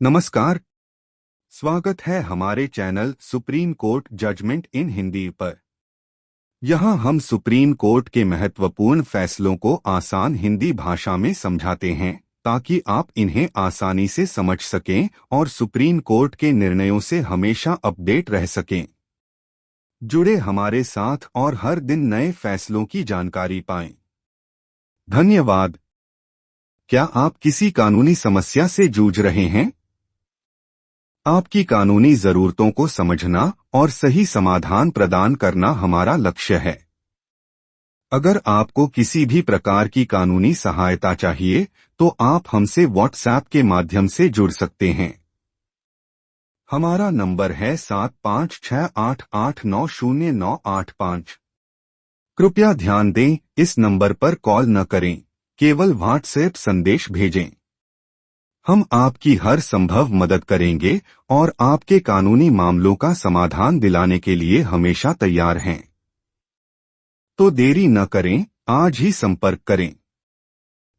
नमस्कार। स्वागत है हमारे चैनल सुप्रीम कोर्ट जजमेंट इन हिंदी पर। यहाँ हम सुप्रीम कोर्ट के महत्वपूर्ण फैसलों को आसान हिंदी भाषा में समझाते हैं ताकि आप इन्हें आसानी से समझ सकें और सुप्रीम कोर्ट के निर्णयों से हमेशा अपडेट रह सकें। जुड़े हमारे साथ और हर दिन नए फैसलों की जानकारी पाएं। धन्यवाद। क्या आप किसी कानूनी समस्या से जूझ रहे हैं? आपकी कानूनी जरूरतों को समझना और सही समाधान प्रदान करना हमारा लक्ष्य है। अगर आपको किसी भी प्रकार की कानूनी सहायता चाहिए तो आप हमसे व्हाट्सएप के माध्यम से जुड़ सकते हैं। हमारा नंबर है 7568890985। कृपया ध्यान दें, इस नंबर पर कॉल न करें, केवल व्हाट्सएप संदेश भेजें। हम आपकी हर संभव मदद करेंगे और आपके कानूनी मामलों का समाधान दिलाने के लिए हमेशा तैयार हैं। तो देरी न करें, आज ही संपर्क करें।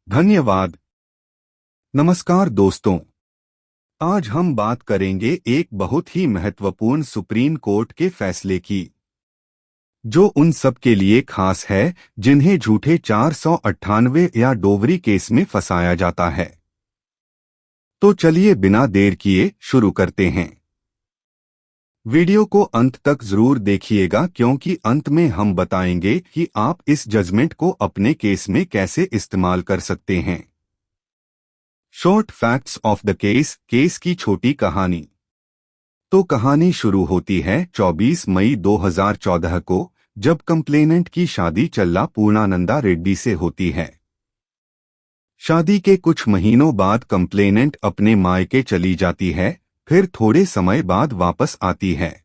धन्यवाद। नमस्कार दोस्तों, आज हम बात करेंगे एक बहुत ही महत्वपूर्ण सुप्रीम कोर्ट के फैसले की, जो उन सब के लिए खास है जिन्हें झूठे 498 या डोवरी केस में फंसाया जाता है। तो चलिए बिना देर किए शुरू करते हैं। वीडियो को अंत तक जरूर देखिएगा क्योंकि अंत में हम बताएंगे कि आप इस जजमेंट को अपने केस में कैसे इस्तेमाल कर सकते हैं। Short facts of the case की छोटी कहानी। तो कहानी शुरू होती है 24 मई 2014 को, जब कंप्लेनेंट की शादी चल्ला पूर्णानंदा रेड्डी से होती है। शादी के कुछ महीनों बाद कंप्लेनेंट अपने मायके चली जाती है, फिर थोड़े समय बाद वापस आती है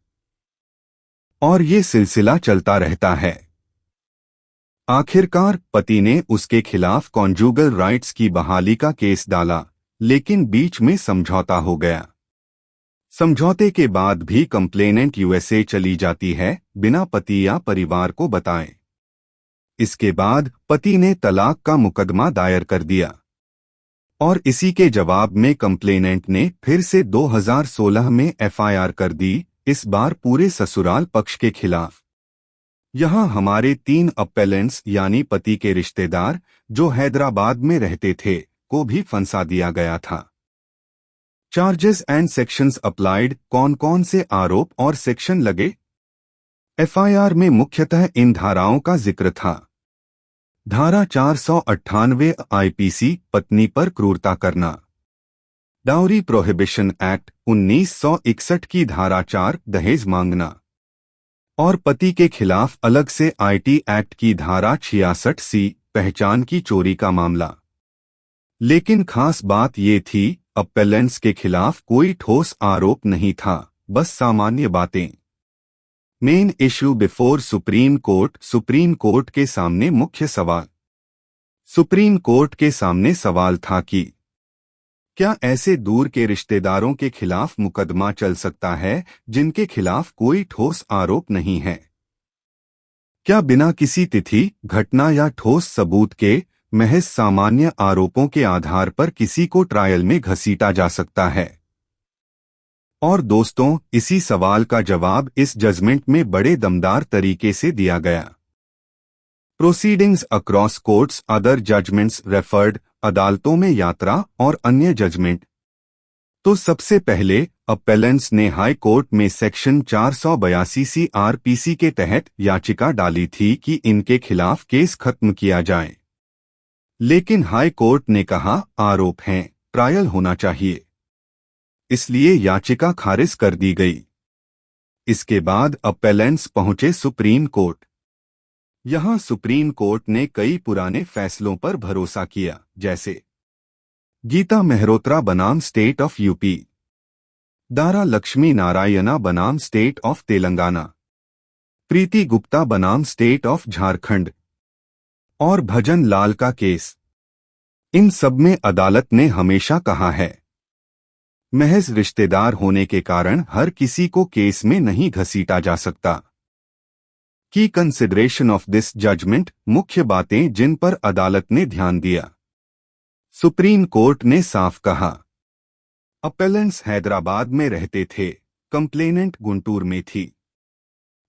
और ये सिलसिला चलता रहता है। आखिरकार पति ने उसके खिलाफ कॉन्जुगल राइट्स की बहाली का केस डाला, लेकिन बीच में समझौता हो गया। समझौते के बाद भी कंप्लेनेंट यूएसए चली जाती है बिना पति या परिवार को बताए। इसके बाद पति ने तलाक का मुकदमा दायर कर दिया और इसी के जवाब में कंप्लेनेंट ने फिर से 2016 में एफआईआर कर दी, इस बार पूरे ससुराल पक्ष के खिलाफ। यहां हमारे 3 अपेलेंट्स यानी पति के रिश्तेदार, जो हैदराबाद में रहते थे, को भी फंसा दिया गया था। Charges and sections applied. कौन कौन से आरोप और सेक्शन लगे? एफआईआर में मुख्यतः इन धाराओं का जिक्र था। धारा 498 आईपीसी, पत्नी पर क्रूरता करना। डाउरी प्रोहिबिशन एक्ट 1961 की धारा 4, दहेज मांगना। और पति के खिलाफ अलग से आईटी एक्ट की धारा 66C, पहचान की चोरी का मामला। लेकिन खास बात ये थी, अपेलेंट्स के खिलाफ कोई ठोस आरोप नहीं था, बस सामान्य बातें। Main issue before supreme court के सामने मुख्य सवाल। सुप्रीम कोर्ट के सामने सवाल था कि क्या ऐसे दूर के रिश्तेदारों के खिलाफ मुकदमा चल सकता है जिनके खिलाफ कोई ठोस आरोप नहीं है? क्या बिना किसी तिथि, घटना या ठोस सबूत के महज सामान्य आरोपों के आधार पर किसी को ट्रायल में घसीटा जा सकता है? और दोस्तों, इसी सवाल का जवाब इस जजमेंट में बड़े दमदार तरीके से दिया गया। Proceedings across courts, other judgments referred, अदालतों में यात्रा और अन्य जजमेंट। तो सबसे पहले अपेलेंट्स ने हाई कोर्ट में सेक्शन 482 CRPC के तहत याचिका डाली थी कि इनके खिलाफ केस खत्म किया जाए। लेकिन हाई कोर्ट ने कहा, आरोप हैं, ट्रायल होना चाहिए, इसलिए याचिका खारिज कर दी गई। इसके बाद अपेलेंट्स पहुंचे सुप्रीम कोर्ट। यहां सुप्रीम कोर्ट ने कई पुराने फैसलों पर भरोसा किया, जैसे गीता मेहरोत्रा बनाम state of UP, Dara Lakshmi Narayana बनाम स्टेट ऑफ तेलंगाना, प्रीति गुप्ता बनाम स्टेट ऑफ झारखंड और भजन लाल का केस। इन सब में अदालत ने हमेशा कहा है, महज रिश्तेदार होने के कारण हर किसी को केस में नहीं घसीटा जा सकता। की कंसिडरेशन ऑफ दिस जजमेंट, मुख्य बातें जिन पर अदालत ने ध्यान दिया। सुप्रीम कोर्ट ने साफ कहा, अपेलेंट्स हैदराबाद में रहते थे, कंप्लेनेंट गुंटूर में थी।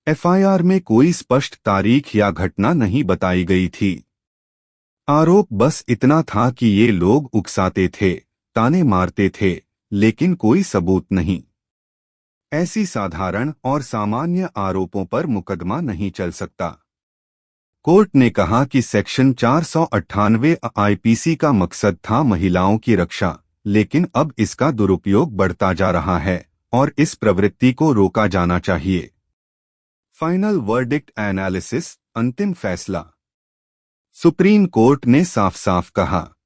एफआईआर में कोई स्पष्ट तारीख या घटना नहीं बताई गई थी। आरोप बस इतना था कि ये लोग उकसाते थे, ताने मारते थे, लेकिन कोई सबूत नहीं। ऐसी साधारण और सामान्य आरोपों पर मुकदमा नहीं चल सकता। कोर्ट ने कहा कि सेक्शन 498 आईपीसी का मकसद था महिलाओं की रक्षा, लेकिन अब इसका दुरुपयोग बढ़ता जा रहा है और इस प्रवृत्ति को रोका जाना चाहिए। फाइनल वर्डिक्ट एनालिसिस, अंतिम फैसला। सुप्रीम कोर्ट ने साफ साफ कहा,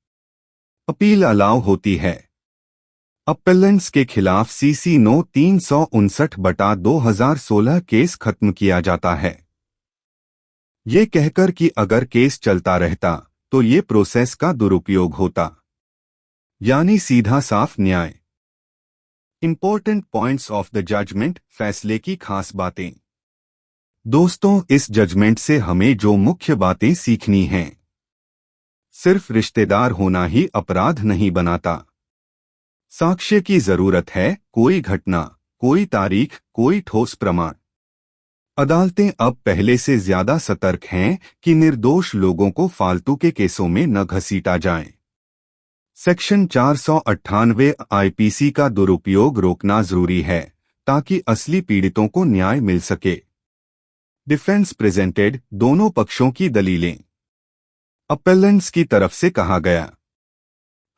अपील अलाउ होती है। अपेलेंट्स के खिलाफ सीसी नो 359/2016 केस खत्म किया जाता है, ये कहकर कि अगर केस चलता रहता तो ये प्रोसेस का दुरुपयोग होता, यानी सीधा साफ न्याय। Important points of the judgment, फैसले की खास बातें। दोस्तों, इस जजमेंट से हमें जो मुख्य बातें सीखनी हैं, सिर्फ रिश्तेदार होना ही अपराध नहीं बनाता। साक्ष्य की जरूरत है, कोई घटना, कोई तारीख, कोई ठोस प्रमाण। अदालतें अब पहले से ज्यादा सतर्क हैं कि निर्दोष लोगों को फालतू के केसों में न घसीटा जाए। सेक्शन 498 आईपीसी का दुरुपयोग रोकना जरूरी है ताकि असली पीड़ितों को न्याय मिल सके। डिफेंस प्रेजेंटेड, दोनों पक्षों की दलीलें। अपेलेंट्स की तरफ से कहा गया,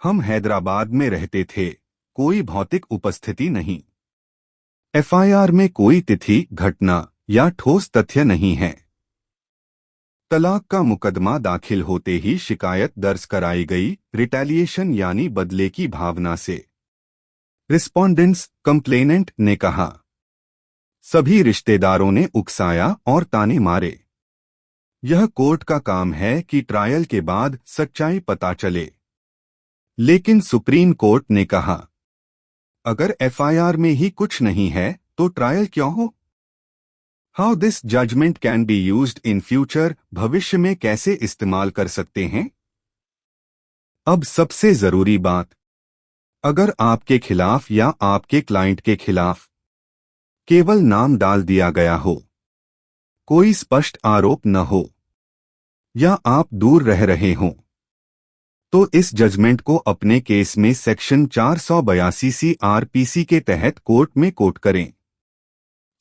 हम हैदराबाद में रहते थे, कोई भौतिक उपस्थिति नहीं। एफआईआर में कोई तिथि, घटना या ठोस तथ्य नहीं है। तलाक का मुकदमा दाखिल होते ही शिकायत दर्ज कराई गई, रिटेलिएशन यानी बदले की भावना से। रिस्पोंडेंट्स, कंप्लेनेंट ने कहा, सभी रिश्तेदारों ने उकसाया और ताने मारे। यह कोर्ट का काम है कि ट्रायल के बाद सच्चाई पता चले। लेकिन सुप्रीम कोर्ट ने कहा, अगर एफआईआर में ही कुछ नहीं है तो ट्रायल क्यों हो? How this judgment can be used in future, भविष्य में कैसे इस्तेमाल कर सकते हैं? अब सबसे जरूरी बात, अगर आपके खिलाफ या आपके क्लाइंट के खिलाफ केवल नाम डाल दिया गया हो, कोई स्पष्ट आरोप न हो, या आप दूर रह रहे हों, तो इस जजमेंट को अपने केस में सेक्शन 482 सीआरपीसी के तहत कोर्ट में कोट करें।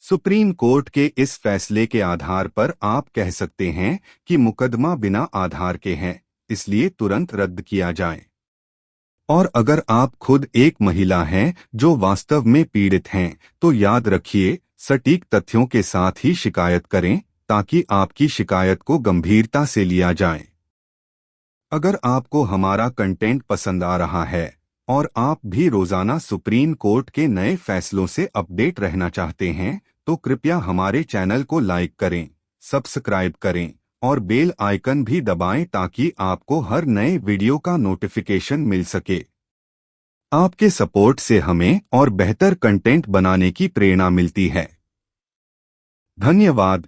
सुप्रीम कोर्ट के इस फैसले के आधार पर आप कह सकते हैं कि मुकदमा बिना आधार के है, इसलिए तुरंत रद्द किया जाए। और अगर आप खुद एक महिला हैं जो वास्तव में पीड़ित हैं, तो याद रखिए, सटीक तथ्यों के साथ ही शिकायत करें ताकि आपकी शिकायत को गंभीरता से लिया जाए। अगर आपको हमारा कंटेंट पसंद आ रहा है और आप भी रोजाना सुप्रीम कोर्ट के नए फैसलों से अपडेट रहना चाहते हैं, तो कृपया हमारे चैनल को लाइक करें, सब्सक्राइब करें और बेल आइकन भी दबाएं ताकि आपको हर नए वीडियो का नोटिफिकेशन मिल सके। आपके सपोर्ट से हमें और बेहतर कंटेंट बनाने की प्रेरणा मिलती है। धन्यवाद।